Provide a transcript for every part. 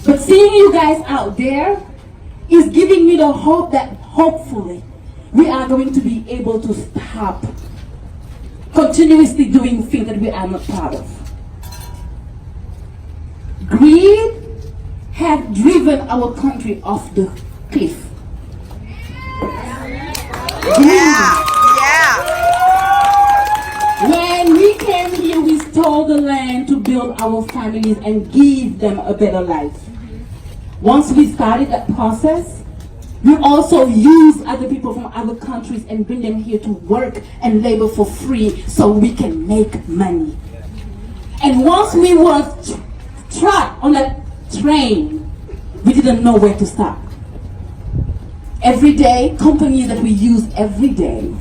But seeing you guys out there is giving me the hope that hopefully we are going to be able to stop continuously doing things that we are not proud of. Greed has driven our country off the cliff. When we came here, we stole the land to build our families and give them a better life. Once we started that process, we also use other people from other countries and bring them here to work and labor for free so we can make money. And once we were trapped on that train, we didn't know where to stop. Every day, companies that we use every day,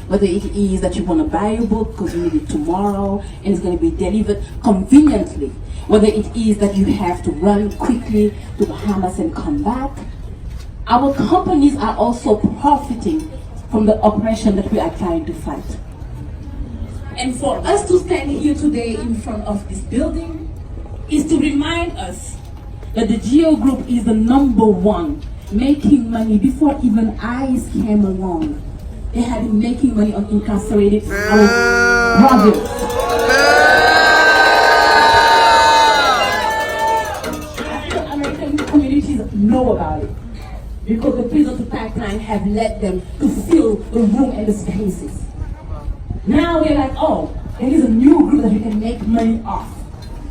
whether it is that you want to buy a book because you need it tomorrow and it's going to be delivered conveniently, whether it is that you have to run quickly to Bahamas and come back, our companies are also profiting from the oppression that we are trying to fight. And for us to stand here today in front of this building is to remind us that the GEO Group is the number one making money before even ICE came along. They had been making money on incarcerated brothers. African American communities know about it because the prison to pipeline have led them to fill the room and the spaces. Now they're like, oh, there is a new group that we can make money off.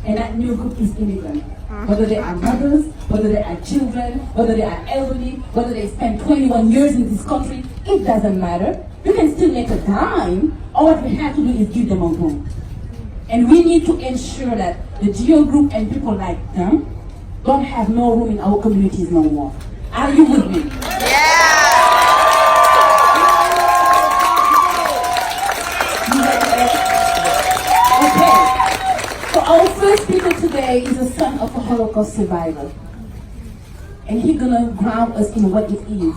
And that new group is immigrants. Whether they are mothers, whether they are children, whether they are elderly, whether they spend 21 years in this country, it doesn't matter. You can still make a dime. All what we have to do is give them a room. And we need to ensure that the GEO Group and people like them don't have no room in our communities no more. Are you with me? Our first speaker today is a son of a Holocaust survivor. And he's gonna ground us in what it is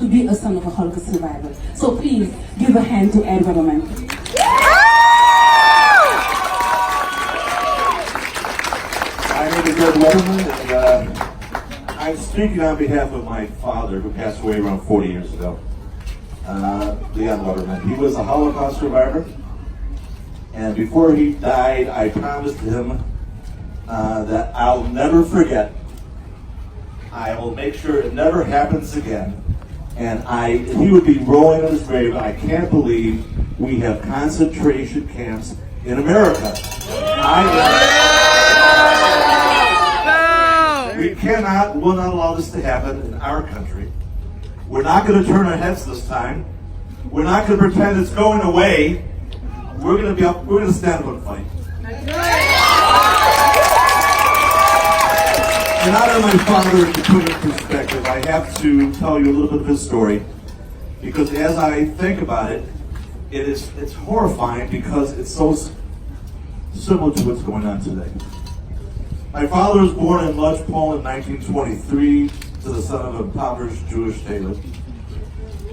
to be a son of a Holocaust survivor. So please give a hand to Ed Rudderman. My name is Ed Rudderman, and I'm speaking on behalf of my father, who passed away around 40 years ago, Leon Rudderman. He was a Holocaust survivor. And before he died, I promised him that I'll never forget. I will make sure it never happens again. And he would be rolling in his grave. I can't believe we have concentration camps in America. We will not allow this to happen in our country. We're not going to turn our heads this time. We're not going to pretend it's going away. We're going to stand up and fight. In honor of my father, to put it in perspective, I have to tell you a little bit of his story, because as I think about it, it's horrifying because it's so similar to what's going on today. My father was born in Lodz, Poland in 1923 to the son of an impoverished Jewish tailor.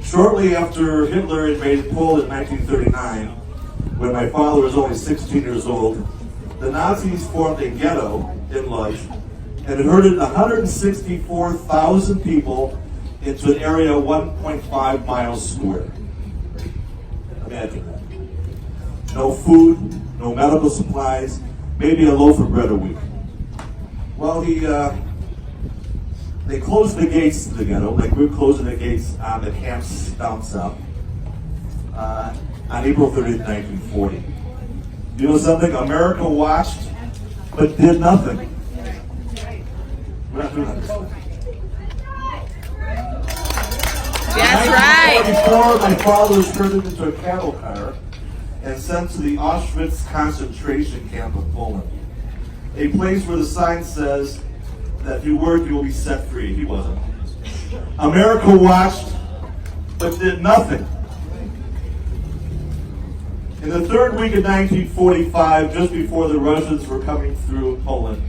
Shortly after Hitler invaded Poland in 1939, when my father was only 16 years old, the Nazis formed a ghetto in Lodz and herded 164,000 people into an area 1.5 miles square. Imagine that. No food, no medical supplies, maybe a loaf of bread a week. Well, they closed the gates to the ghetto, like we're closing the gates on the camps down south, on April 30th, 1940. You know something? America watched, but did nothing. We're not doing that this time. That's right. Before my father was turned into a cattle car and sent to the Auschwitz concentration camp of Poland, a place where the sign says that if you work, you will be set free. He wasn't. America watched, but did nothing. In the third week of 1945, just before the Russians were coming through Poland,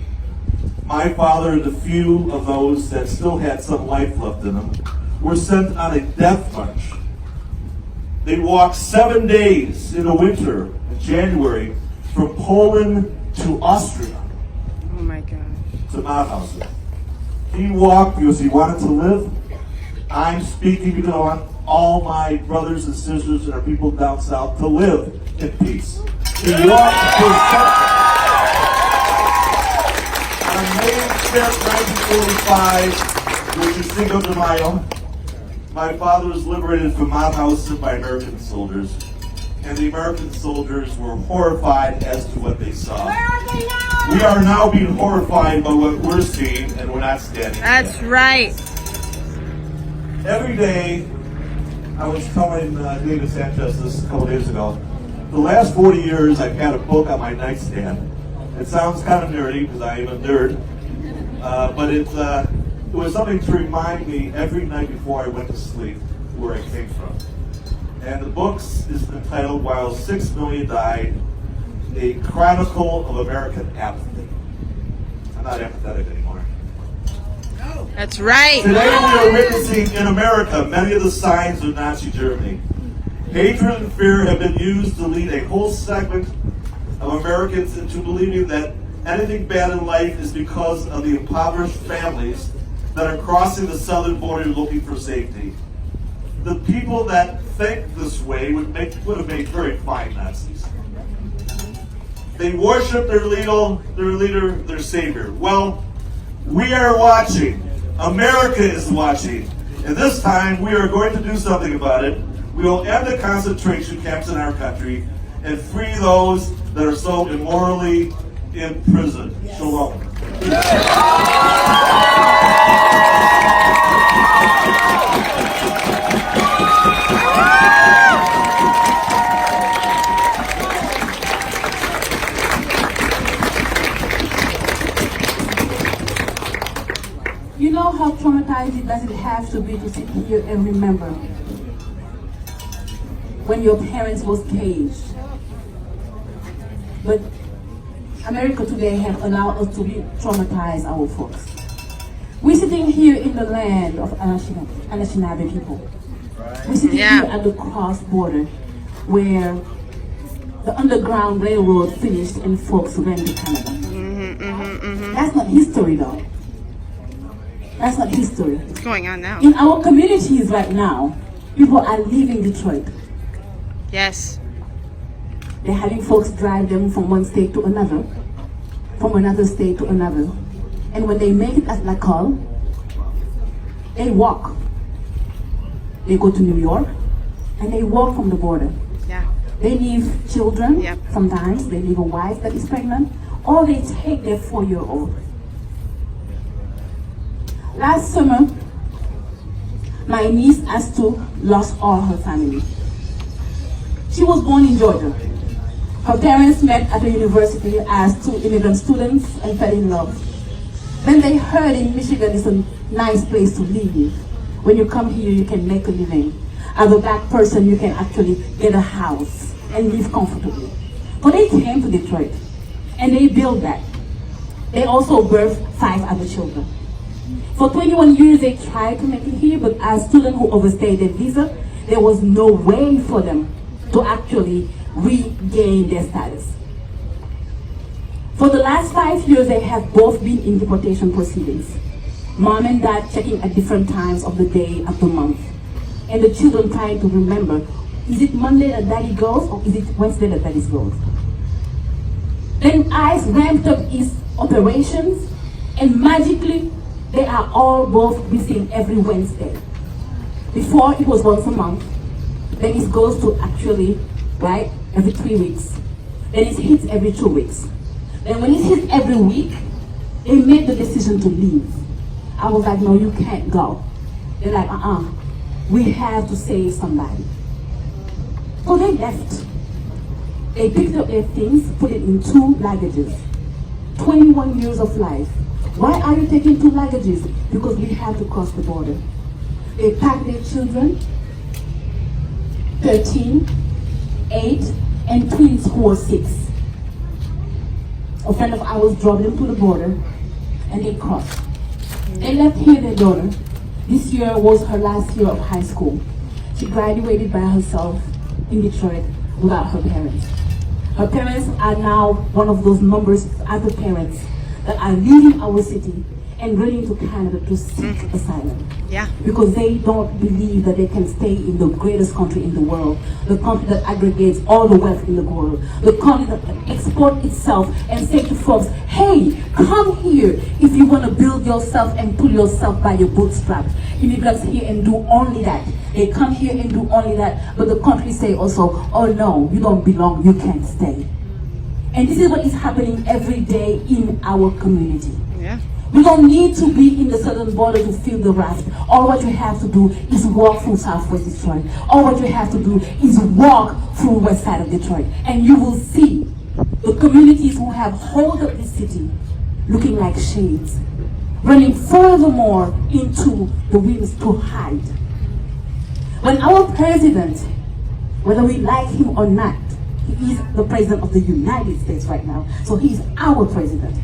my father and a few of those that still had some life left in them were sent on a death march. They walked 7 days in the winter, in January, from Poland to Austria. Oh my God. to Mauthausen. He walked because he wanted to live. I'm speaking because I want all my brothers and sisters and our people down south to live in peace. He walked for something. On May 5th, 1945, which is Cinco de Mayo, my father was liberated from Mauthausen by American soldiers. And the American soldiers were horrified as to what they saw. We are now being horrified by what we're seeing, and we're not standing. That's right. Every day, I was telling David Sanchez this a couple days ago, the last 40 years I've had a book on my nightstand. It sounds kind of nerdy because I am a nerd, but it was something to remind me every night before I went to sleep where I came from. And the book is entitled While 6 Million Died, A Chronicle of American Apathy. I'm not apathetic anymore. That's right. Today we are witnessing in America many of the signs of Nazi Germany. Hatred and fear have been used to lead a whole segment of Americans into believing that anything bad in life is because of the impoverished families that are crossing the southern border looking for safety. The people that think this way would have made very fine Nazis. They worship their leader, their savior. Well, we are watching. America is watching. And this time, we are going to do something about it. We will end the concentration camps in our country and free those that are so immorally imprisoned. Shalom. You know how traumatizing does it have to be to sit here and remember when your parents was caged? But America today have allowed us to re-traumatize our folks. We're sitting here in the land of Anishinaabe people. We're sitting here at the cross border where the Underground Railroad finished and folks went to Canada. That's not history though. That's not history. What's going on now? In our communities right now, people are leaving Detroit. Yes. They're having folks drive them from one state to another, from another state to another. And when they make it at La Colle, they walk. They go to New York, and they walk from the border. Yeah. They leave children, Yep. sometimes they leave a wife that is pregnant, or they take their 4-year-old. Last summer, my niece Astu lost all her family. She was born in Georgia. Her parents met at the university as 2 immigrant students and fell in love. Then they heard in Michigan is a nice place to live. When you come here, you can make a living. As a black person, you can actually get a house and live comfortably. But they came to Detroit and they built that. They also birthed 5 other children. For 21 years, they tried to make it here, but as students who overstayed their visa, there was no way for them to actually regain their status. For the last 5 years, they have both been in deportation proceedings. Mom and dad checking at different times of the day, of the month. And the children trying to remember, is it Monday that daddy goes, or is it Wednesday that daddy goes? Then ICE ramped up its operations, and magically, they are all both missing every Wednesday. Before, it was once a month. Then it goes to actually, right, every 3 weeks. Then it hits every 2 weeks. Then when it hits every week, they made the decision to leave. I was like, no, you can't go. They're like, we have to save somebody. So they left. They picked up their things, put it in 2 luggages. 21 years of life. Why are you taking 2 luggages? Because we have to cross the border. They packed their children, 13, 8, and twins who were 6. A friend of ours drove them to the border, and they crossed. They left here their daughter. This year was her last year of high school. She graduated by herself in Detroit without her parents. Her parents are now one of those numbers of other parents that are leaving our city and running to Canada to seek asylum. Yeah. Because they don't believe that they can stay in the greatest country in the world, the country that aggregates all the wealth in the world, the country that can export itself and say to folks, hey, come here if you want to build yourself and pull yourself by your bootstraps. Immigrants here and do only that. They come here and do only that, but the country say also, oh no, you don't belong, you can't stay. And this is what is happening every day in our community. Yeah. We don't need to be in the southern border to feel the wrath. All what you have to do is walk through Southwest Detroit. All what you have to do is walk through west side of Detroit. And you will see the communities who have hold of this city looking like shades, running furthermore into the winds to hide. When our president, whether we like him or not, he is the president of the United States right now, so he is our president.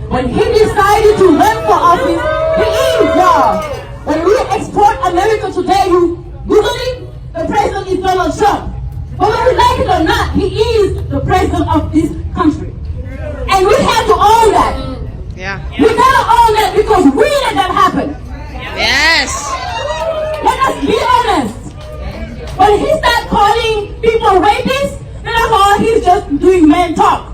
When he decided to run for office, he is y'all. When we export America today, you Google it, the president is Donald Trump. But whether we like it or not, he is the president of this country. And we have to own that. Yeah. We gotta own that because we let that happen. Yes. Let us be honest. When he started calling people rapists, then I thought he's just doing man talk.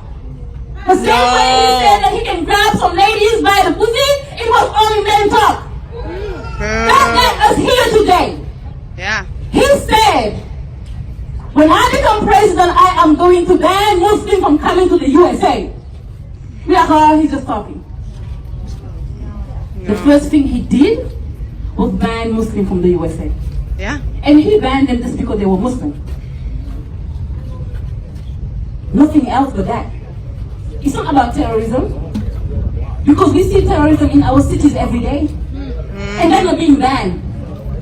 The same way he said that he can grab some ladies by the pussy, it was only men talk. That's not us here today. Yeah. He said, when I become president, I am going to ban Muslims from coming to the USA. We are like, oh, he's just talking. The first thing he did was ban Muslims from the USA. Yeah. And he banned them just because they were Muslim. Nothing else but that. It's not about terrorism. Because we see terrorism in our cities every day. And they're not being banned.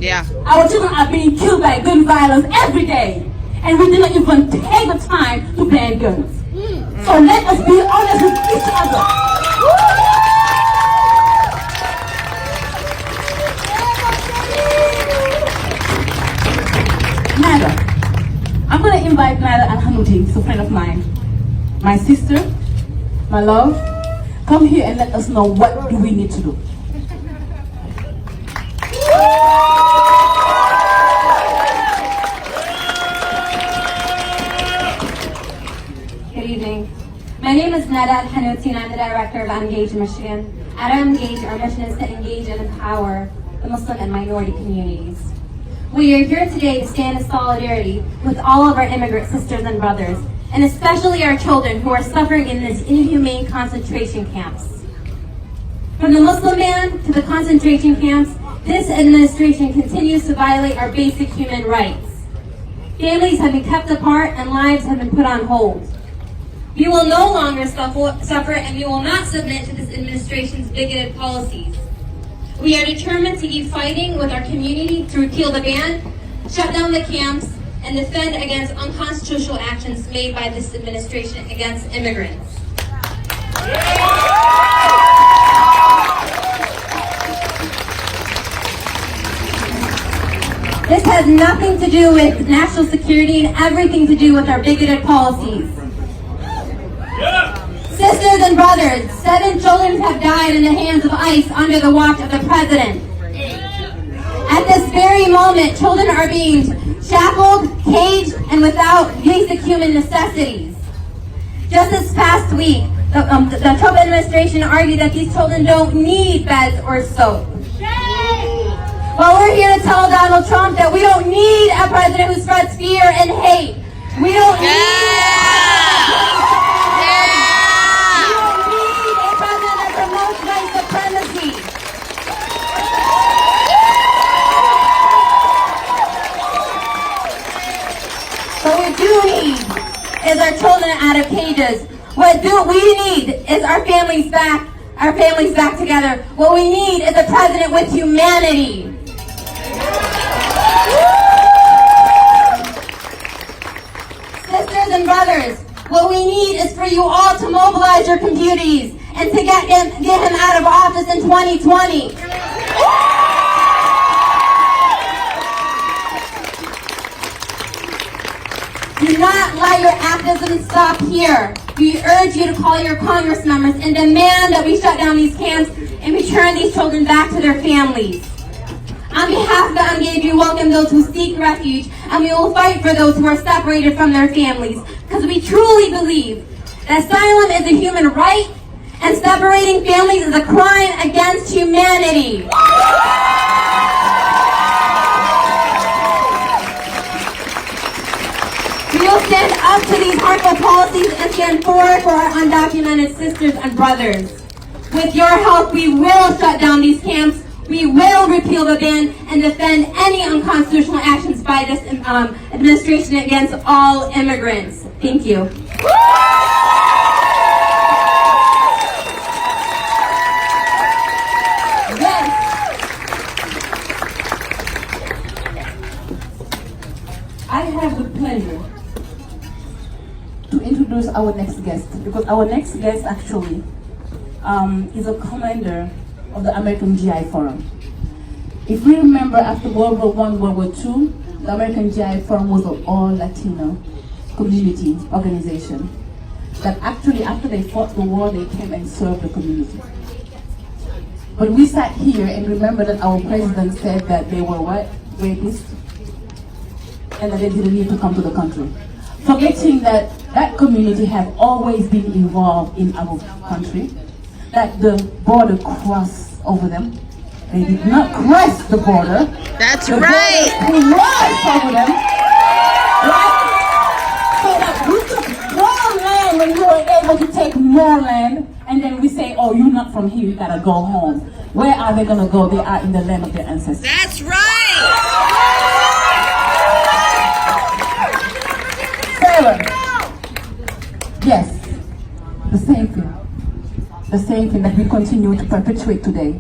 Yeah. Our children are being killed by gun violence every day. And we didn't even take the time to ban guns. So let us be honest with each other. Nada. I'm going to invite Nada and Hanuti, who's a friend of mine. My sister, my love, come here and let us know what do we need to do. Good evening. My name is Nada Hanuti and I'm the director of Engage Michigan. At Engage, our mission is to engage and empower the Muslim and minority communities. We are here today to stand in solidarity with all of our immigrant sisters and brothers, and especially our children who are suffering in these inhumane concentration camps. From the Muslim ban to the concentration camps, this administration continues to violate our basic human rights. Families have been kept apart and lives have been put on hold. We will no longer suffer and we will not submit to this administration's bigoted policies. We are determined to keep fighting with our community to repeal the ban, shut down the camps, and defend against unconstitutional actions made by this administration against immigrants. This has nothing to do with national security and everything to do with our bigoted policies. Sisters and brothers, 7 children have died in the hands of ICE under the watch of the president. At this very moment, children are being shackled, caged, and without basic human necessities. Just this past week, the Trump administration argued that these children don't need beds or soap. Well, we're here to tell Donald Trump that we don't need a president who spreads fear and hate. We don't need a president that promotes white supremacy. What we do need is our children out of cages. What we need is our families back together. What we need is a president with humanity. Sisters and brothers, what we need is for you all to mobilize your communities and to get him out of office in 2020. Do not let your activism stop here. We urge you to call your Congress members and demand that we shut down these camps and return these children back to their families. On behalf of the Unengaged, we welcome those who seek refuge, and we will fight for those who are separated from their families, because we truly believe that asylum is a human right, and separating families is a crime against humanity. We will stand up to these harmful policies and stand forward for our undocumented sisters and brothers. With your help, we will shut down these camps. We will repeal the ban and defend any unconstitutional actions by this administration against all immigrants. Thank you. Yes. I have the pleasure to introduce our next guest, because our next guest actually is a commander of the American GI Forum. If we remember, after World War I, World War II, the American GI Forum was an all-Latino community organization that actually, after they fought the war, they came and served the community. But we sat here and remember that our president said that they were what? Rapists, and that they didn't need to come to the country. Forgetting that that community have always been involved in our country, that the border crossed over them. They did not cross the border. That's the right. border crossed over them. Right? So that we took more land when we were able to take more land, and then we say, oh, you're not from here, you gotta go home. Where are they gonna go? They are in the land of their ancestors. That's right. Sarah. Yes, the same thing. The same thing that we continue to perpetuate today.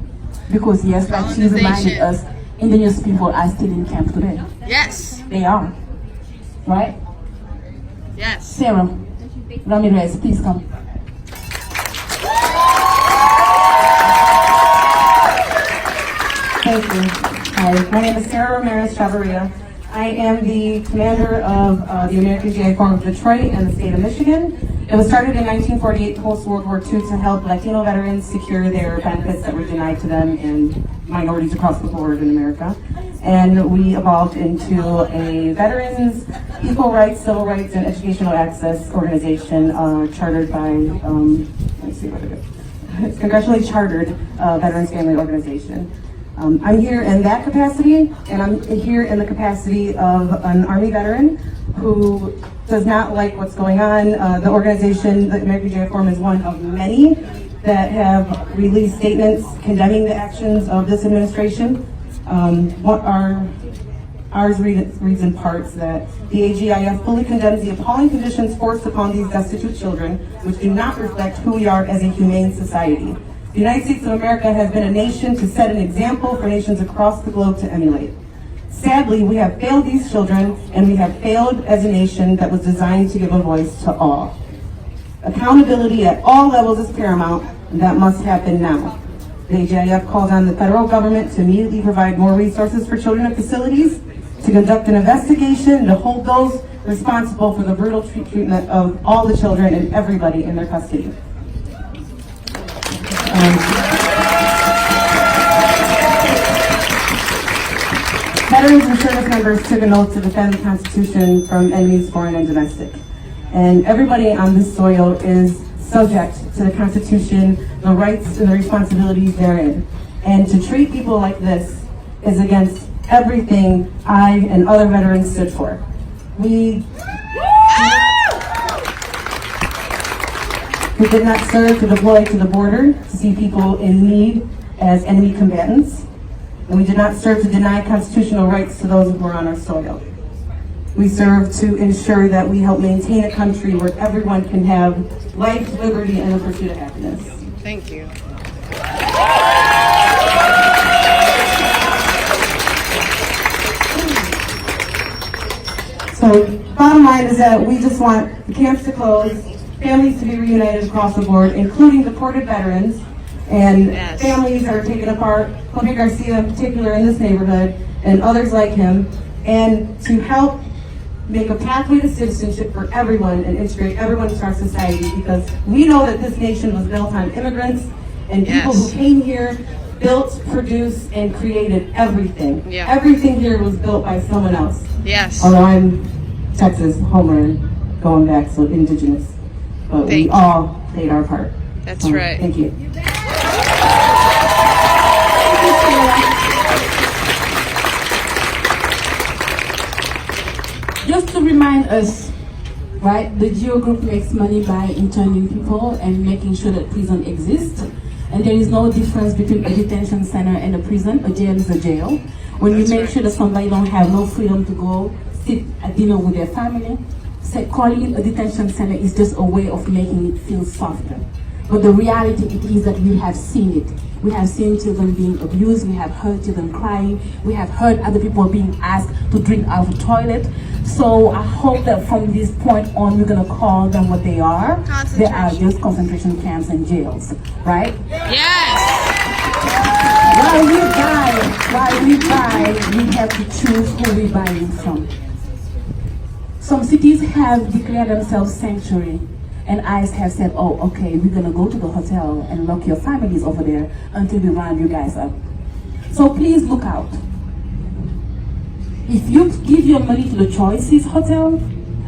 Because yes, like she reminded us, indigenous people are still in camp today. Yes. They are. Right? Yes. Sarah Ramirez, please come. Thank you. Hi, my name is Sarah Ramirez Chavarria. I am the commander of the American GI Forum of Detroit and the state of Michigan. It was started in 1948 post-World War II to help Latino veterans secure their benefits that were denied to them and minorities across the board in America. And we evolved into a veterans, equal rights, civil rights, and educational access organization chartered by, let's see what it is. It's congressionally chartered veterans family organization. I'm here in that capacity, and I'm here in the capacity of an Army veteran who does not like what's going on. The organization, the American GI Forum, is one of many that have released statements condemning the actions of this administration. Ours reads in parts that the AGIF fully condemns the appalling conditions forced upon these destitute children, which do not reflect who we are as a humane society. The United States of America has been a nation to set an example for nations across the globe to emulate. Sadly, we have failed these children, and we have failed as a nation that was designed to give a voice to all. Accountability at all levels is paramount, and that must happen now. The AGIF calls on the federal government to immediately provide more resources for children at facilities, to conduct an investigation, to hold those responsible for the brutal treatment of all the children and everybody in their custody. Veterans and service members took an oath to defend the Constitution from enemies, foreign and domestic. And everybody on this soil is subject to the Constitution, the rights and the responsibilities therein. And to treat people like this is against everything I and other veterans stood for. We did not serve to deploy to the border to see people in need as enemy combatants. And we did not serve to deny constitutional rights to those who are on our soil. We serve to ensure that we help maintain a country where everyone can have life, liberty, and the pursuit of happiness. Thank you. So, bottom line is that we just want the camps to close, families to be reunited across the board, including deported veterans, and Yes. families are taken apart, Jose Garcia in particular in this neighborhood, and others like him, and to help make a pathway to citizenship for everyone and integrate everyone into our society, because we know that this nation was built on immigrants and people who Yes. came here, built, produced, and created everything. Yeah. Everything here was built by someone else. Yes. Although I'm Texas, Homer, going back, so indigenous. But Thank we you. all played our part. That's So, right. Thank you. Just to remind us, right, the GEO group makes money by interning people and making sure that prison exists. And there is no difference between a detention center and a prison. A jail is a jail. When That's you make right. sure that somebody don't have no freedom to go sit at dinner with their family, calling it a detention center is just a way of making it feel softer. But the reality it is that we have seen it. We have seen children being abused, we have heard children crying, we have heard other people being asked to drink out of the toilet. So I hope that from this point on we're gonna call them what they are. They are just concentration camps and jails, right? Yes. While we buy, we have to choose who we buying from. Some cities have declared themselves sanctuary, and ICE have said, oh, okay, we're gonna go to the hotel and lock your families over there until we round you guys up. So please look out. If you give your money to the Choices Hotel,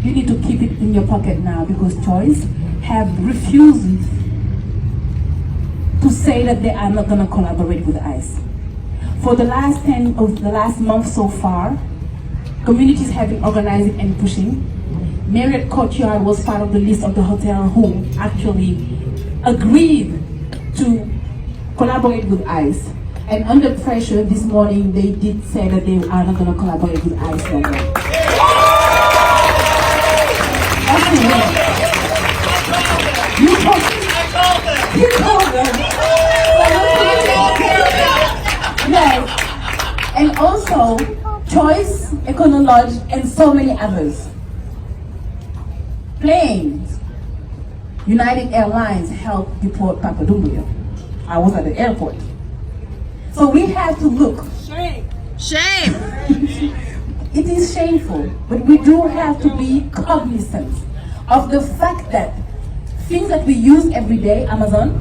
you need to keep it in your pocket now, because Choice have refused to say that they are not gonna collaborate with ICE. For the last month so far, communities have been organizing and pushing. Marriott Courtyard was part of the list of the hotel who actually agreed to collaborate with ICE. And under pressure this morning, they did say that they are not going to collaborate with ICE no more. You told them. Yes. And also, Choice, Econolodge, and so many others. Planes, United Airlines helped deport Papa Doumbouya. I was at the airport. So we have to look. Shame. It is shameful, but we do have to be cognizant of the fact that things that we use every day, Amazon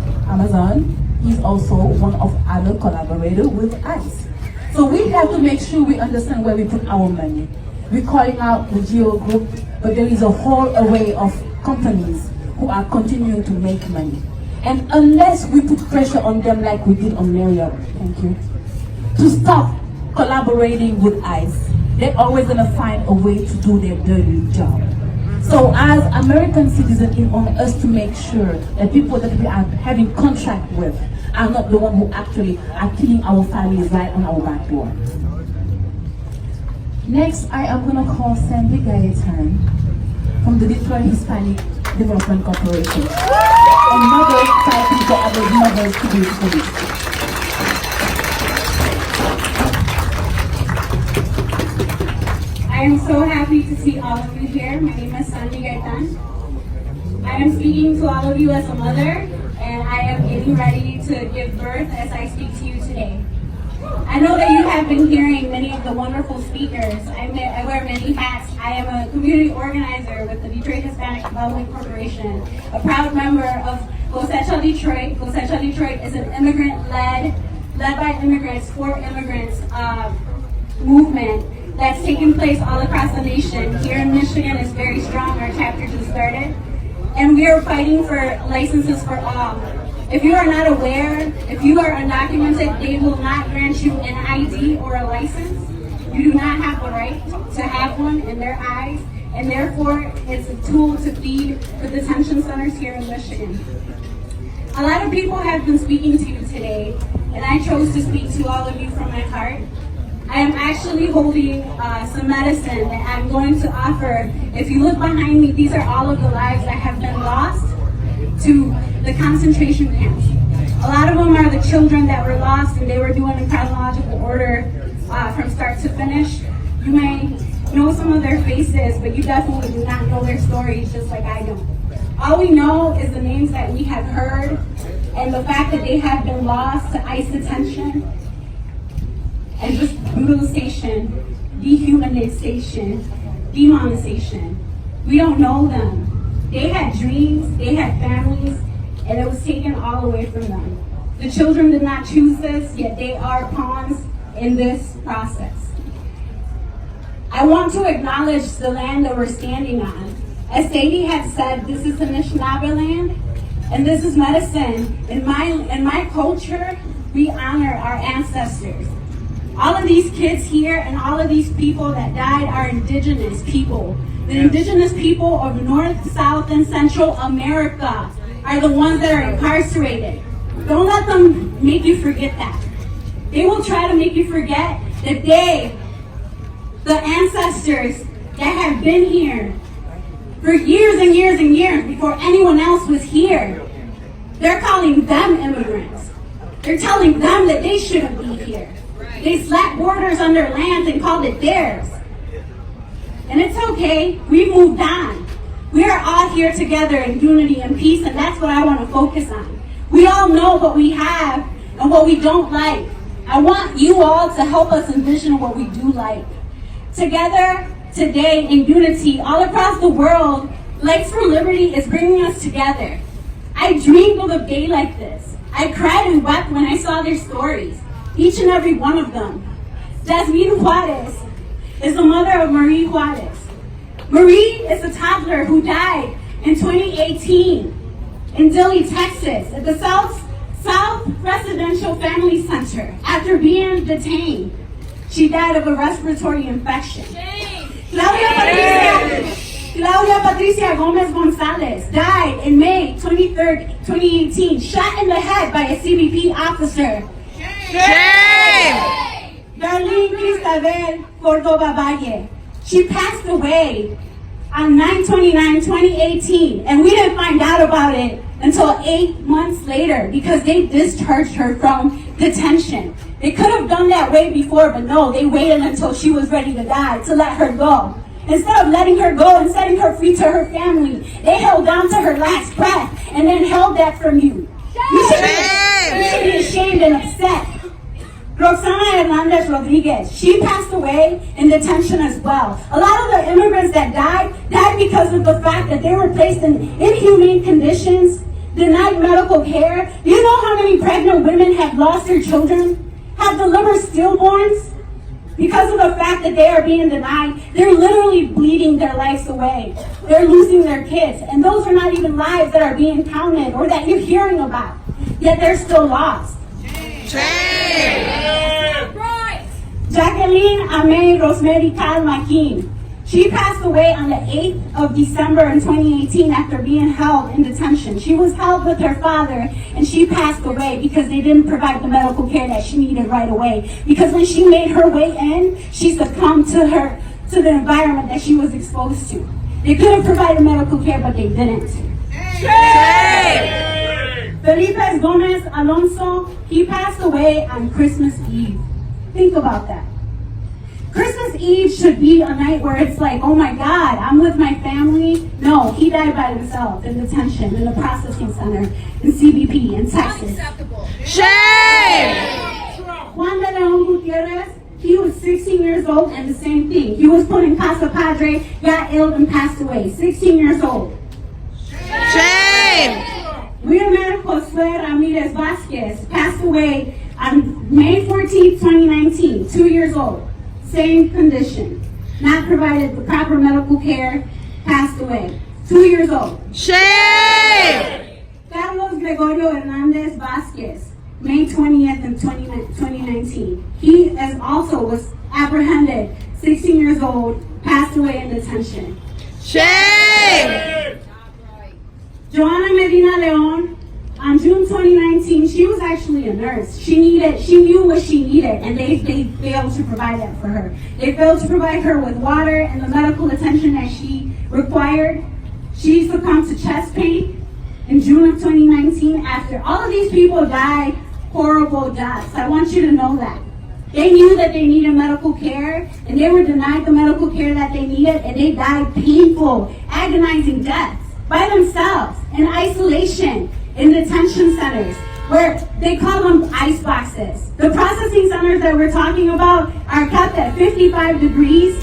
is also one of other collaborators with ICE. So we have to make sure we understand where we put our money. We're calling out the GEO group, but there is a whole array of companies who are continuing to make money. And unless we put pressure on them like we did on Marriott, thank you, to stop collaborating with ICE, they're always gonna find a way to do their dirty job. So as American citizens, it's on us to make sure that people that we are having contract with are not the one who actually are killing our families right on our back door. Next, I am gonna call Sandy Gayetan from the Detroit Hispanic Development Corporation. And mothers fighting for other mothers to be police. I am so happy to see all of you here. My name is Sandy Gaetan. I am speaking to all of you as a mother, and I am getting ready to give birth as I speak to you today. I know that you have been hearing many of the wonderful speakers. I wear many hats. I am a community organizer with the Detroit Hispanic Development Corporation, a proud member of CoreCivc Detroit. CoreCivc Detroit is an immigrant-led by immigrants for immigrants movement that's taking place all across the nation. Here in Michigan is very strong. Our chapter just started. And we are fighting for licenses for all. If you are not aware, if you are undocumented, they will not grant you an ID or a license. You do not have the right to have one in their eyes, and therefore it's a tool to feed the detention centers here in Michigan. A lot of people have been speaking to you today, and I chose to speak to all of you from my heart. I am actually holding some medicine that I'm going to offer. If you look behind me, these are all of the lives that have been lost to the concentration camps. A lot of them are the children that were lost, and they were doing in chronological order from start to finish. You may know some of their faces, but you definitely do not know their stories, just like I don't. All we know is the names that we have heard, and the fact that they have been lost to ICE detention, and just brutalization, dehumanization, demonization. We don't know them. They had dreams, they had families, and it was taken all away from them. The children did not choose this, yet they are pawns in this process. I want to acknowledge the land that we're standing on. As Sadie had said, this is the Anishinaabe land, and this is medicine. In my culture, we honor our ancestors. All of these kids here and all of these people that died are indigenous people. The indigenous people of North, South, and Central America are the ones that are incarcerated. Don't let them make you forget that. They will try to make you forget that the ancestors that have been here for years and years and years before anyone else was here, they're calling them immigrants. They're telling them that they shouldn't be here. They slapped borders on their lands and called it theirs. And it's okay, we've moved on. We are all here together in unity and peace, and that's what I want to focus on. We all know what we have and what we don't like. I want you all to help us envision what we do like. Together, today, in unity, all across the world, Legs for Liberty is bringing us together. I dreamed of a day like this. I cried and wept when I saw their stories, each and every one of them. Jasmine Juarez is the mother of Marie Juarez. Marie is a toddler who died in 2018 in Dilley, Texas, at the South Residential Family Center after being detained. She died of a respiratory infection. Claudia Patricia Gomez Gonzalez died in May 23rd, 2018, shot in the head by a CBP officer. Darlene Cristabel Cordova Valle. She passed away on 9/29/2018, and we didn't find out about it until 8 months later because they discharged her from detention. They could have done that way before, but no, they waited until she was ready to die to let her go. Instead of letting her go and setting her free to her family, they held on to her last breath and then held that from you. You should be ashamed and upset. Roxana Hernandez Rodriguez, she passed away in detention as well. A lot of the immigrants that died because of the fact that they were placed in inhumane conditions, denied medical care. Do you know how many pregnant women have lost their children, have delivered stillborns? Because of the fact that they are being denied, they're literally bleeding their lives away. They're losing their kids, and those are not even lives that are being counted or that you're hearing about, yet they're still lost. Jacqueline Ame Rosemary Calmaquin. She passed away on the 8th of December in 2018 after being held in detention. She was held with her father, and she passed away because they didn't provide the medical care that she needed right away. Because when she made her way in, she succumbed to the environment that she was exposed to. They could have provided medical care, but they didn't. Felipe Gomez Alonso, he passed away on Christmas Eve. Think about that. Christmas Eve should be a night where it's like, oh my God, I'm with my family. No, he died by himself in detention in a processing center in CBP in Texas. Unacceptable. Shame! Juan de Leon Gutierrez, he was 16 years old and the same thing. He was put in Casa Padre, got ill and passed away. 16 years old. Shame! Wilmer Josue Ramirez Vasquez passed away on May 14, 2019, 2 years old. Same condition. Not provided the proper medical care, passed away. 2 years old. Shame! Carlos Gregorio Hernandez Vasquez, May 20th in 2019. He also was apprehended, 16 years old, passed away in detention. Shame! Joanna Medina Leon, on June 2019, she was actually a nurse. She knew what she needed, and they failed to provide that for her. They failed to provide her with water and the medical attention that she required. She succumbed to chest pain in June of 2019 after all of these people died horrible deaths. I want you to know that. They knew that they needed medical care, and they were denied the medical care that they needed, and they died painful, agonizing deaths by themselves in isolation in detention centers, where they call them ice boxes. The processing centers that we're talking about are kept at 55 degrees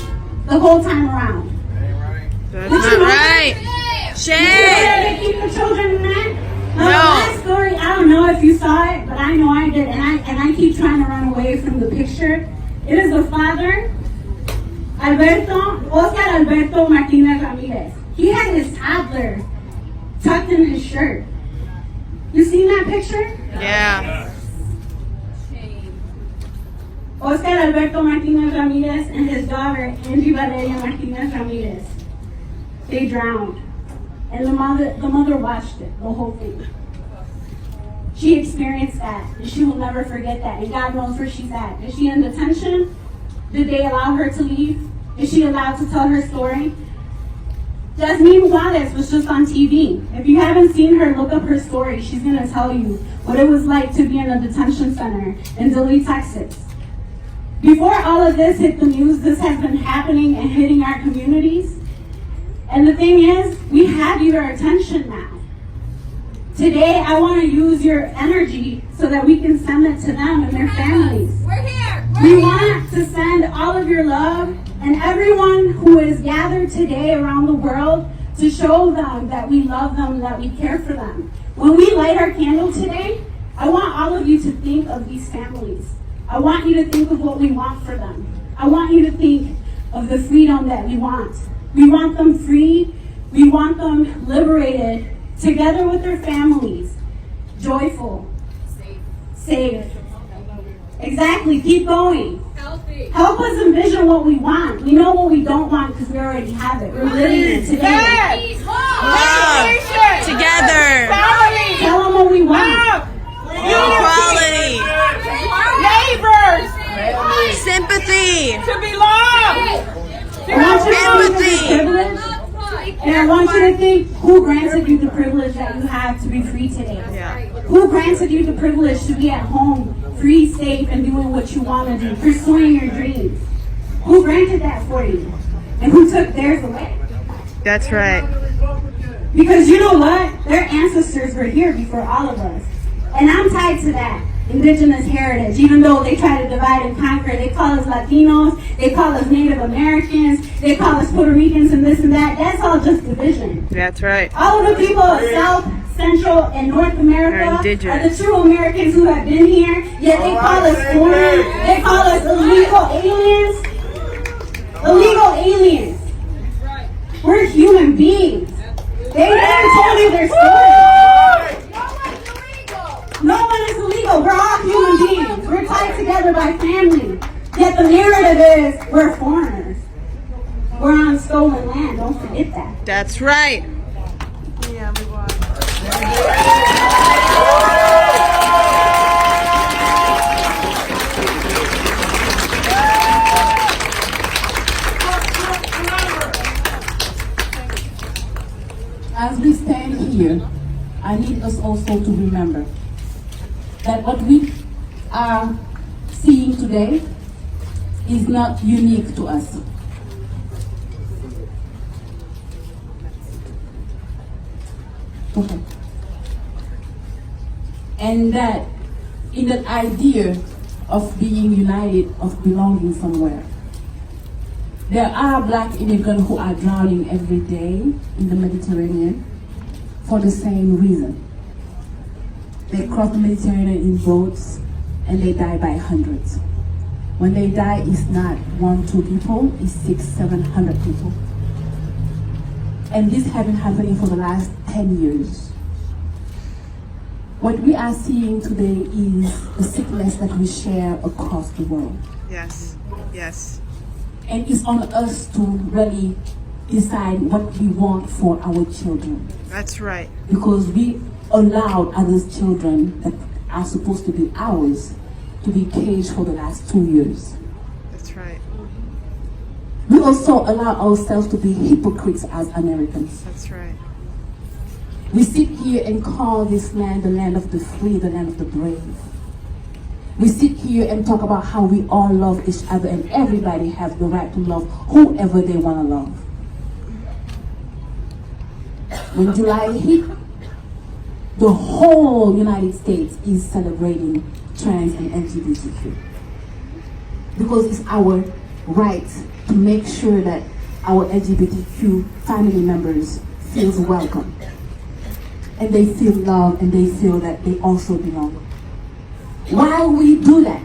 the whole time around. That's not right. They Shame. keep the children in that. No. The last story, I don't know if you saw it, but I know I did, and I keep trying to run away from the picture. It is the father, Oscar Alberto Martinez Ramirez. He had his toddler tucked in his shirt. You seen that picture? Yeah. Oscar Alberto Martinez Ramirez and his daughter, Angie Valeria Martinez Ramirez. They drowned. And the mother watched it, the whole thing. She experienced that, and she will never forget that, and God knows where she's at. Is she in detention? Did they allow her to leave? Is she allowed to tell her story? Jasmine Juarez was just on TV. If you haven't seen her, look up her story. She's gonna tell you what it was like to be in a detention center in Dilley, Texas. Before all of this hit the news, this has been happening and hitting our communities. And the thing is, we have your attention now. Today, I want to use your energy so that we can send it to them and their families. We're here. We want to send all of your love and everyone who is gathered today around the world to show them that we love them, that we care for them. When we light our candle today, I want all of you to think of these families. I want you to think of what we want for them. I want you to think of the freedom that we want. We want them free. We want them liberated, together with their families, joyful, safe. Exactly, keep going. Help us envision what we want. We know what we don't want because we already have it. We're living it today. Love. Together. Tell them what we want. Equality. Neighbors Sympathy. to belong. I want you to think of this Empathy. privilege, and I want you to think who granted you the privilege that you have to be free today. Yeah. Who granted you the privilege to be at home, free, safe, and doing what you want to do, pursuing your dreams? Who granted that for you? And who took theirs away? That's right. Because you know what? Their ancestors were here before all of us. And I'm tied to that indigenous heritage, even though they try to divide and conquer. They call us Latinos, they call us Native Americans, they call us Puerto Ricans and this and that. That's all just division. That's right. All of the people of South, Central, and North America Are are indigenous. the true Americans who have been here, yet they call us foreign. They call us illegal aliens. Illegal aliens. We're human beings. They never told you their story. No one is illegal. We're all human beings. We're tied together by family. Yet the narrative is we're foreigners. We're on stolen land. Don't forget that. That's right. As we stand here, I need us also to remember that what we are seeing today is not unique to us. Okay. And that in that idea of being united, of belonging somewhere, there are black immigrants who are drowning every day in the Mediterranean for the same reason. They cross the Mediterranean in boats and they die by hundreds. When they die, it's not 1, 2 people, it's 600, 700 people. And this has been happening for the last 10 years. What we are seeing today is a sickness that we share across the world. Yes. Yes. And it's on us to really decide what we want for our children. That's right. Because we allowed other children that are supposed to be ours to be caged for the last 2 years. That's right. We also allow ourselves to be hypocrites as Americans. That's right. We sit here and call this land the land of the free, the land of the brave. We sit here and talk about how we all love each other and everybody has the right to love whoever they want to love. When July hit, the whole United States is celebrating trans and LGBTQ. Because it's our right to make sure that our LGBTQ family members feels welcome. And they feel loved and they feel that they also belong. While we do that,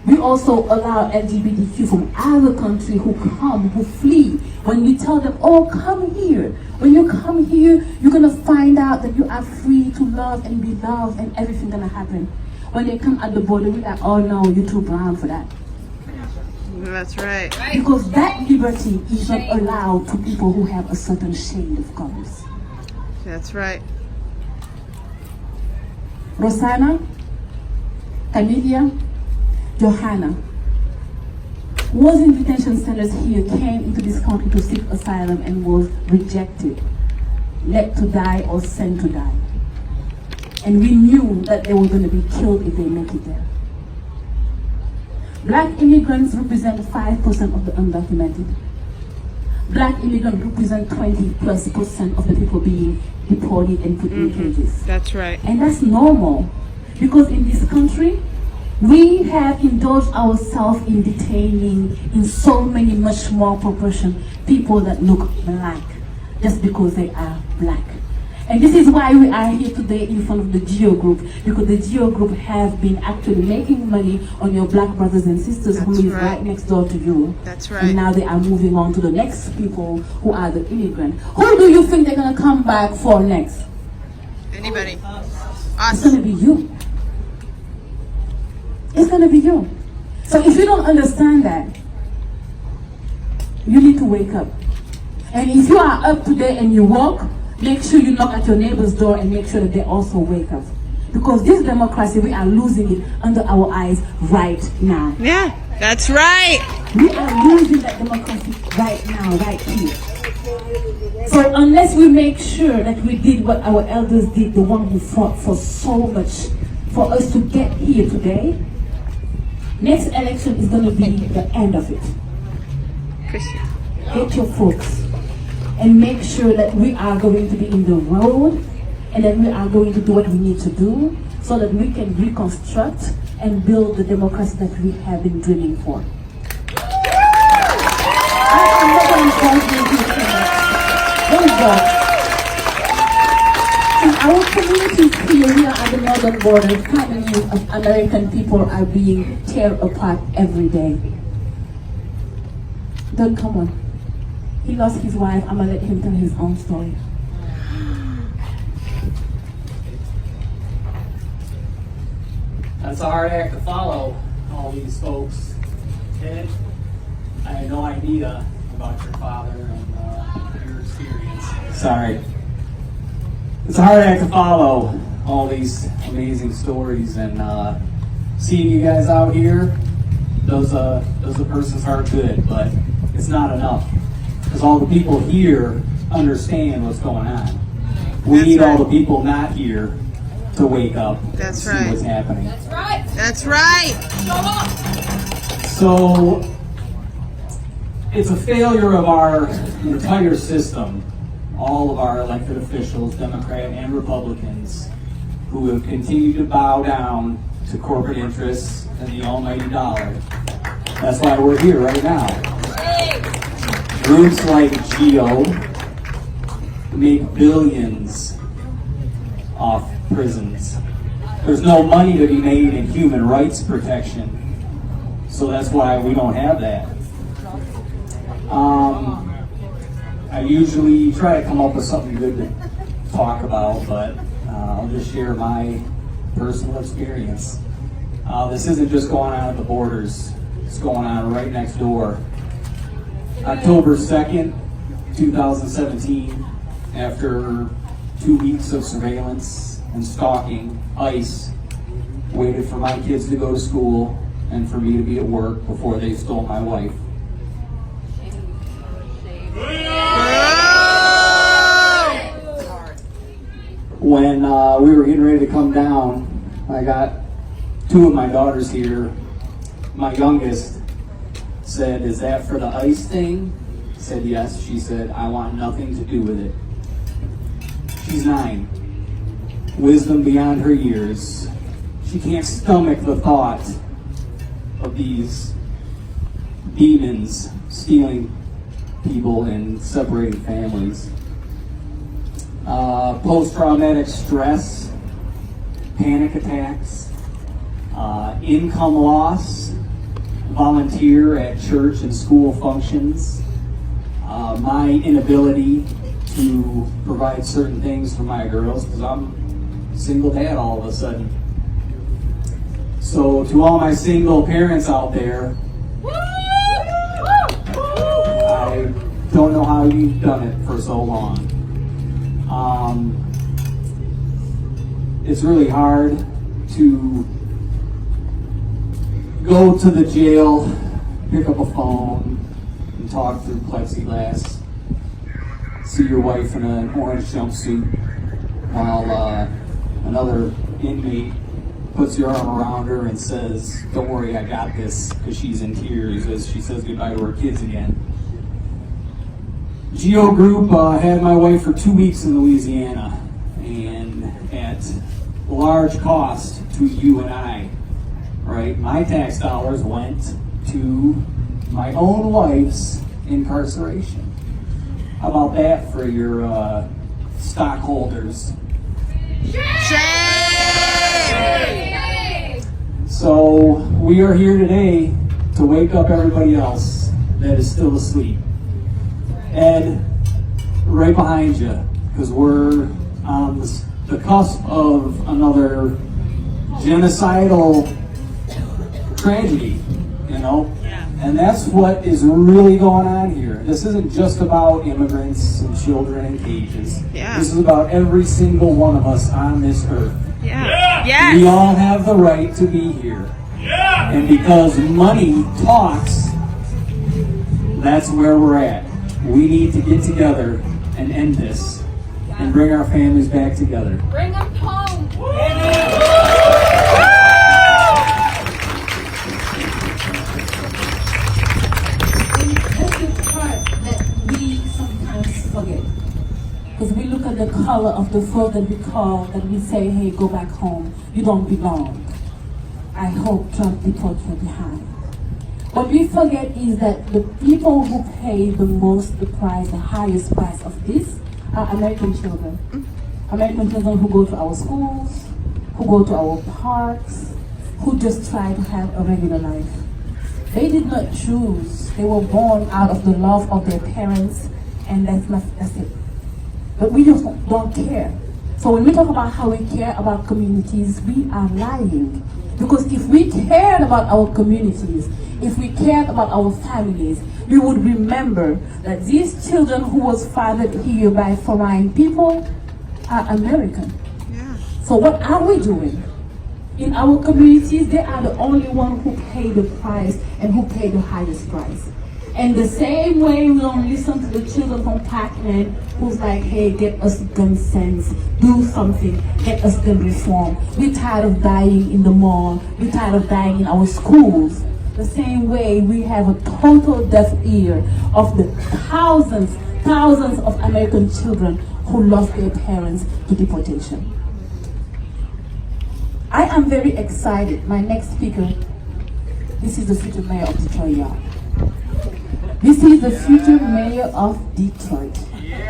we also allow LGBTQ from other countries who come, who flee. When we tell them, oh, come here. When you come here, you're going to find out that you are free to love and be loved and everything's going to happen. When they come at the border, we're like, oh no, you're too brown for that. That's right. Because that liberty is not allowed to people who have a certain shade of colors. That's right. Rosanna, Camelia, Johanna was in detention centers here, came into this country to seek asylum and was rejected, led to die or sent to die. And we knew that they were going to be killed if they make it there. Black immigrants represent 5% of the undocumented. Black immigrants represent 20+% of the people being deported and put in cages. That's right. And that's normal, because in this country, we have indulged ourselves in detaining in so many much more proportion people that look black just because they are black. And this is why we are here today in front of the GEO group, because the GEO group have been actually making money on your black brothers and sisters who live right next door to you. That's right. And now they are moving on to the next people who are the immigrants. Who do you think they're going to come back for next? Anybody? It's Us. going to be you. It's going to be you. So if you don't understand that, you need to wake up. And if you are up today and you walk, make sure you knock at your neighbor's door and make sure that they also wake up. Because this democracy, we are losing it under our eyes right now. Yeah, that's right. We are losing that democracy right now, right here. So unless we make sure that we did what our elders did, the one who fought for so much, for us to get here today, next election is going to be the end of it. Christian. Get your folks and make sure that we are going to be in the road and that we are going to do what we need to do so that we can reconstruct and build the democracy that we have been dreaming for. I'm not going to go in our communities here, we are at the northern border, families of American people are being torn apart every day. Don't come on. He lost his wife. I'm gonna let him tell his own story. That's a hard act to follow, all these folks. Ted, I had no idea about your father and your experience. Sorry. It's a hard act to follow, all these amazing stories, and seeing you guys out here does a person's heart good, but it's not enough. Because all the people here understand what's going on. We need all the people not here to wake up and see what's happening. That's right. That's right. So it's a failure of our entire system, all of our elected officials, Democrat and Republicans, who have continued to bow down to corporate interests and the almighty dollar. That's why we're here right now. Groups like GEO make billions off prisons. There's no money to be made in human rights protection, so that's why we don't have that. I usually try to come up with something good to talk about, but I'll just share my personal experience. This isn't just going on at the borders, it's going on right next door. October 2nd, 2017, after 2 weeks of surveillance and stalking, ICE waited for my kids to go to school and for me to be at work before they stole my wife. When we were getting ready to come down, I got 2 of my daughters here. My youngest said, "Is that for the ICE thing?" I said, "Yes." She said, "I want nothing to do with it." She's 9. Wisdom beyond her years. She can't stomach the thought of these demons stealing people and separating families. Post-traumatic stress, panic attacks, income loss, volunteer at church and school functions, my inability to provide certain things for my girls because I'm a single dad all of a sudden. So to all my single parents out there, I don't know how you've done it for so long. It's really hard to go to the jail, pick up a phone, and talk through plexiglass. See your wife in an orange jumpsuit while another inmate puts your arm around her and says, "Don't worry, I got this," because she's in tears as she says goodbye to her kids again. GEO Group had my wife for 2 weeks in Louisiana, and at large cost to you and I, right? My tax dollars went to my own wife's incarceration. How about that for your stockholders? So we are here today to wake up everybody else that is still asleep. Ed, right behind you, because we're on the cusp of another genocidal tragedy, you know? And that's what is really going on here. This isn't just about immigrants and children in cages. Yeah. This is about every single one of us on this earth. Yeah. Yes. We all have the right to be here. Yeah. And because money talks, that's where we're at. We need to get together and end this and bring our families back together. Bring them home. That's the part that we sometimes forget. Because we look at the color of the folk that we call, that we say, hey, go back home. You don't belong. I hope Trump deports you behind. What we forget is that the people who pay the most, the price, the highest price of this are American children. American children who go to our schools, who go to our parks, who just try to have a regular life. They did not choose. They were born out of the love of their parents, and that's it. But we just don't care. So when we talk about how we care about communities, we are lying. Because if we cared about our communities, if we cared about our families, we would remember that these children who was fathered here by foreign people are American. Yeah. So what are we doing? In our communities, they are the only ones who pay the price and who pay the highest price. And the same way we don't listen to the children from Pac-Man who's like, hey, get us gun sense, do something, get us gun reform. We're tired of dying in the mall, we're tired of dying in our schools. The same way we have a total deaf ear of the thousands of American children who lost their parents to deportation. I am very excited. My next speaker, this is the future mayor of Detroit, y'all. This is the future mayor of Detroit.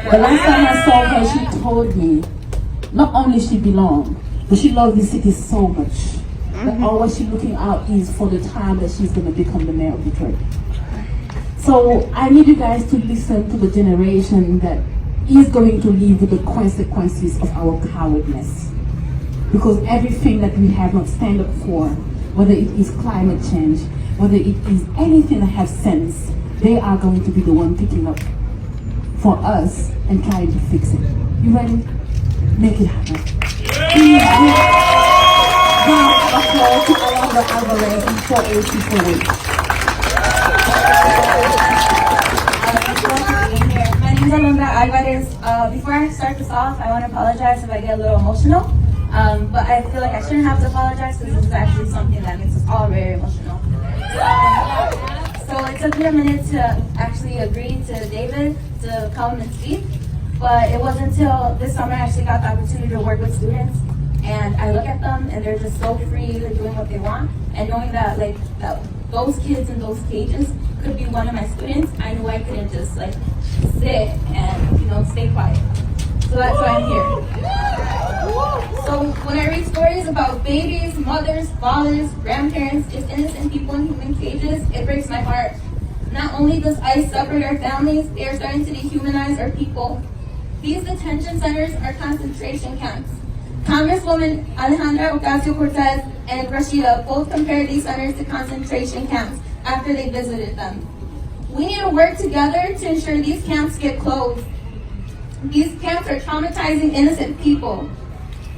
The last time I saw her, she told me not only she belonged, but she loved this city so much that all what she's looking out is for the time that she's going to become the mayor of Detroit. So I need you guys to listen to the generation that is going to live with the consequences of our cowardness. Because everything that we have not stand up for, whether it is climate change, whether it is anything that has sense, they are going to be the one picking up for us and trying to fix it. You ready? Make it happen. Please give applause to Alondra Alvarez and 48048. My name is Alondra Alvarez. Before I start this off, I want to apologize if I get a little emotional. But I feel like I shouldn't have to apologize because this is actually something that makes us all very emotional. So it took me a minute to actually agree to David to come and speak, but it wasn't until this summer I actually got the opportunity to work with students And I look at them and they're just so free, they're doing what they want. And knowing that those kids in those cages could be one of my students, I knew I couldn't just sit and stay quiet. So that's why I'm here. So when I read stories about babies, mothers, fathers, grandparents, just innocent people in human cages, it breaks my heart. Not only does ICE separate our families, they are starting to dehumanize our people. These detention centers are concentration camps. Congresswoman Alejandra Ocasio-Cortez and Rashida both compared these centers to concentration camps after they visited them. We need to work together to ensure these camps get closed. These camps are traumatizing innocent people.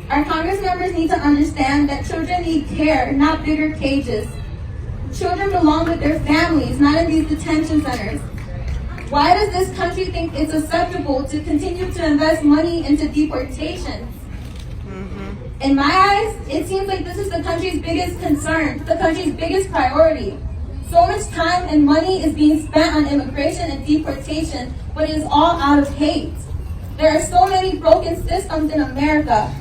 Our Congress members need to understand that children need care, not bigger cages. Children belong with their families, not in these detention centers. Why does this country think it's acceptable to continue to invest money into deportations? In my eyes, it seems like this is the country's biggest concern, the country's biggest priority. So much time and money is being spent on immigration and deportation, but it is all out of hate. There are so many broken systems in America.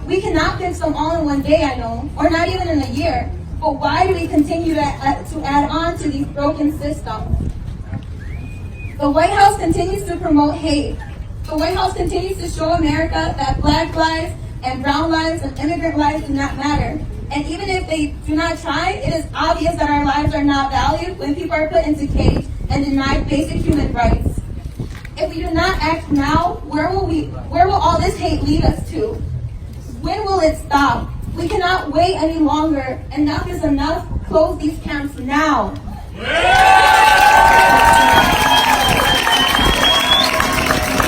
We cannot fix them all in one day, I know, or not even in a year. But why do we continue to add on to these broken systems? The White House continues to promote hate. The White House continues to show America that Black lives and brown lives and immigrant lives do not matter. And even if they do not try, it is obvious that our lives are not valued when people are put into cage and denied basic human rights. If we do not act now, where will all this hate lead us to? When will it stop? We cannot wait any longer. Enough is enough. Close these camps now.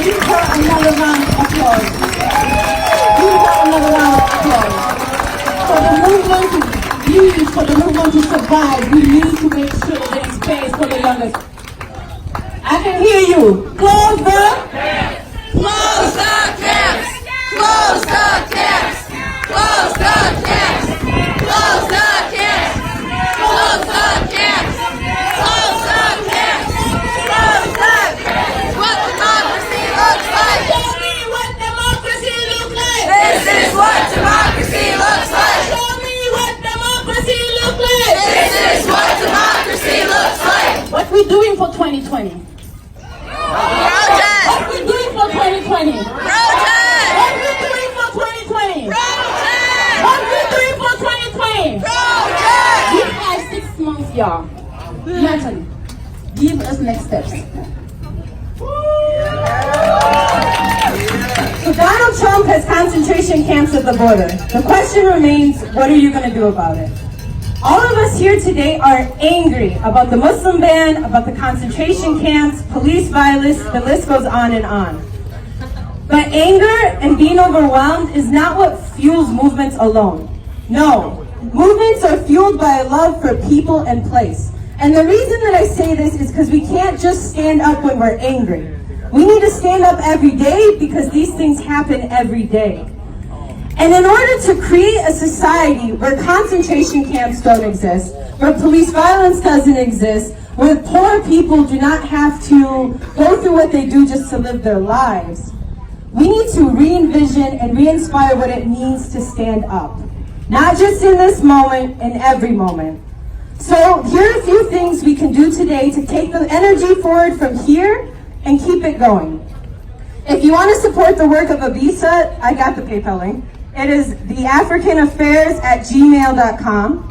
Give her another round of applause. Give her another round of applause. For the movement to live, for the movement to survive, we need to make sure there is space for the youngest. I can hear you. Close the camps. Close the camps. Close the camps. Close the camps. Close the camps. Close the camps. Close the camps. Close the camps. What democracy looks like. Show me what democracy looks like. This is what democracy looks like. Show me what democracy looks like. This is what democracy looks like. What we doing for 2020? Protest. What we doing for 2020? Protest. What we doing for 2020? Protest. What we doing for 2020? Protest. We have 6 months, y'all. Mentally. Give us next steps. So Donald Trump has concentration camps at the border. The question remains, what are you going to do about it? All of us here today are angry about the Muslim ban, about the concentration camps, police violence, the list goes on and on. But anger and being overwhelmed is not what fuels movements alone. No, movements are fueled by a love for people and place. And the reason that I say this is because we can't just stand up when we're angry. We need to stand up every day because these things happen every day. And in order to create a society where concentration camps don't exist, where police violence doesn't exist, where poor people do not have to go through what they do just to live their lives, we need to re-envision and re-inspire what it means to stand up. Not just in this moment, in every moment. So here are a few things we can do today to take the energy forward from here and keep it going. If you want to support the work of Abisa, I got the PayPal link. It is theafricanaffairs@gmail.com.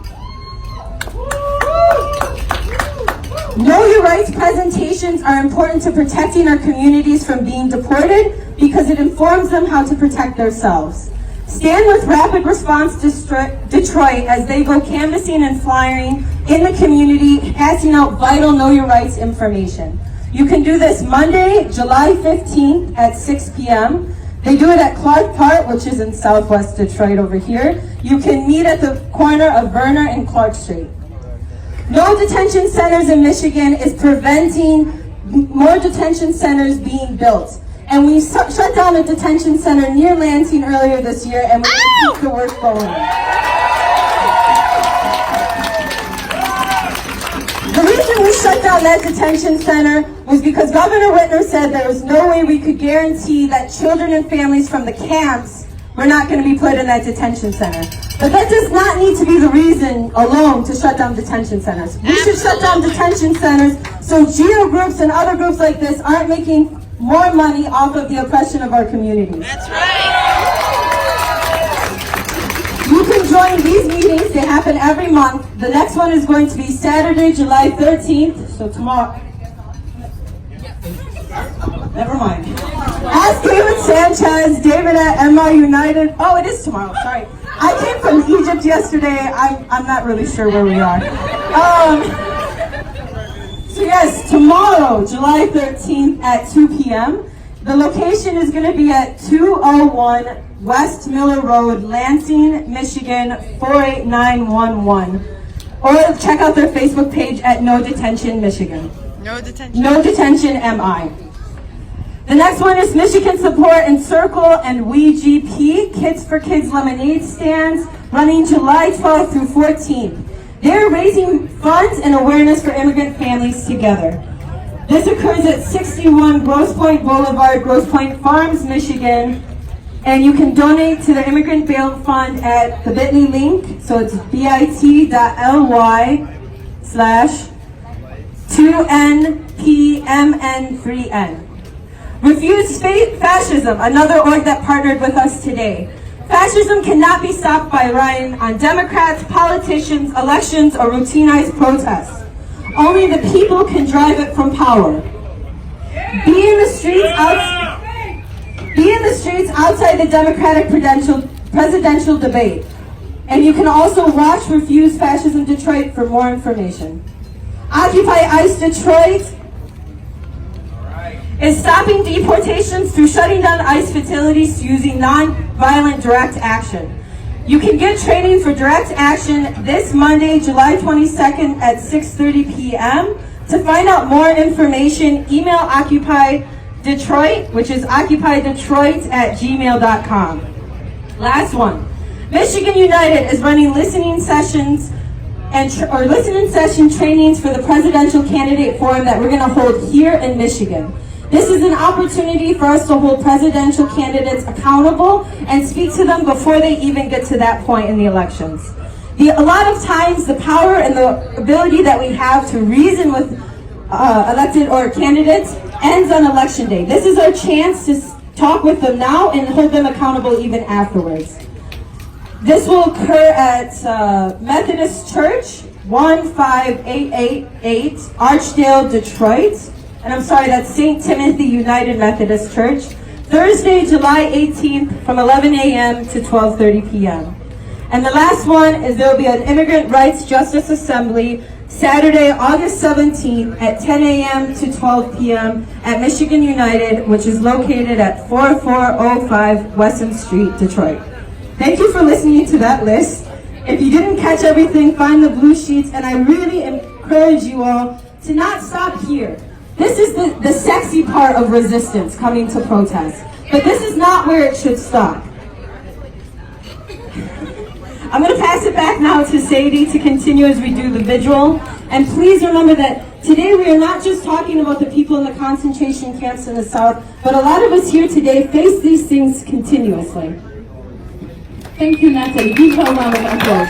Know Your Rights presentations are important to protecting our communities from being deported because it informs them how to protect themselves. Stand with Rapid Response Detroit as they go canvassing and flyering in the community, passing out vital Know Your Rights information. You can do this Monday, July 15th at 6 p.m. They do it at Clark Park, which is in Southwest Detroit over here. You can meet at the corner of Verner and Clark Street. No detention centers in Michigan is preventing more detention centers being built. And we shut down a detention center near Lansing earlier this year, and we're going to keep the work going. The reason we shut down that detention center was because Governor Whitmer said there was no way we could guarantee that children and families from the camps we're not going to be put in that detention center. But that does not need to be the reason alone to shut down detention centers. We should shut down detention centers so GEO groups and other groups like this aren't making more money off of the oppression of our communities. That's right. You can join these meetings. They happen every month. The next one is going to be Saturday, July 13th. So tomorrow. Never mind. Ask David Sanchez, David at MI United. Oh, it is tomorrow. Sorry. I came from Egypt yesterday. I'm not really sure where we are. So yes, tomorrow, July 13th at 2 p.m. The location is going to be at 201 West Miller Road, Lansing, Michigan, 48911. Or check out their Facebook page at No Detention Michigan. No detention. No Detention MI. The next one is Michigan Support and Circle and WeGP, Kids for Kids lemonade stands, running July 12th through 14th. They're raising funds and awareness for immigrant families together. This occurs at 61 Grosse Pointe Boulevard, Grosse Pointe Farms, Michigan. And you can donate to the Immigrant Bail Fund at the bit.ly link. So it's bit.ly/2NPMN3N. Refuse Fascism, another org that partnered with us today. Fascism cannot be stopped by relying on Democrats, politicians, elections, or routinized protests. Only the people can drive it from power. Be in the streets outside the Democratic presidential debate. And you can also watch Refuse Fascism Detroit for more information. Occupy ICE Detroit is stopping deportations through shutting down ICE facilities using non-violent direct action. You can get training for direct action this Monday, July 22nd at 6:30 p.m. To find out more information, email Occupy Detroit, which is occupydetroit@gmail.com. Last one. Michigan United is running listening sessions or listening session trainings for the presidential candidate forum that we're going to hold here in Michigan. This is an opportunity for us to hold presidential candidates accountable and speak to them before they even get to that point in the elections. A lot of times the power and the ability that we have to reason with elected or candidates ends on election day. This is our chance to talk with them now and hold them accountable even afterwards. This will occur at Methodist Church, 15888 Archdale, Detroit. And I'm sorry, that's St. Timothy United Methodist Church. Thursday, July 18th from 11 a.m. to 12:30 p.m. And the last one is there will be an Immigrant Rights Justice Assembly Saturday, August 17th at 10 a.m. to 12 p.m. at Michigan United, which is located at 4405 Wesson Street, Detroit. Thank you for listening to that list. If you didn't catch everything, find the blue sheets, and I really encourage you all to not stop here. This is the sexy part of resistance, coming to protest. But this is not where it should stop. I'm going to pass it back now to Sadie to continue as we do the vigil. And please remember that today we are not just talking about the people in the concentration camps in the South, but a lot of us here today face these things continuously. Thank you, Natalie. Give her a round of applause.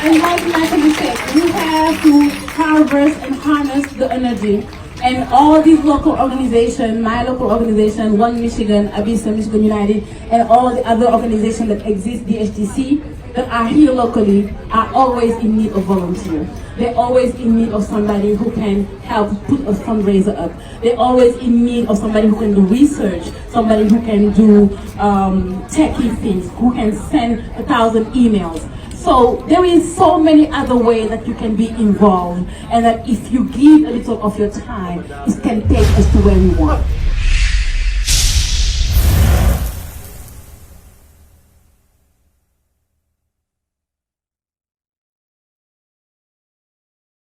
And like Natalie said, we have to harvest and harness the energy. And all these local organizations, my local organization, One Michigan, Abisa, Michigan United, and all the other organizations that exist, the HDC, that are here locally, are always in need of volunteers. They're always in need of somebody who can help put a fundraiser up. They're always in need of somebody who can do research, somebody who can do techie things, who can send 1,000 emails. So there is so many other ways that you can be involved, and that if you give a little of your time, it can take us to where we want.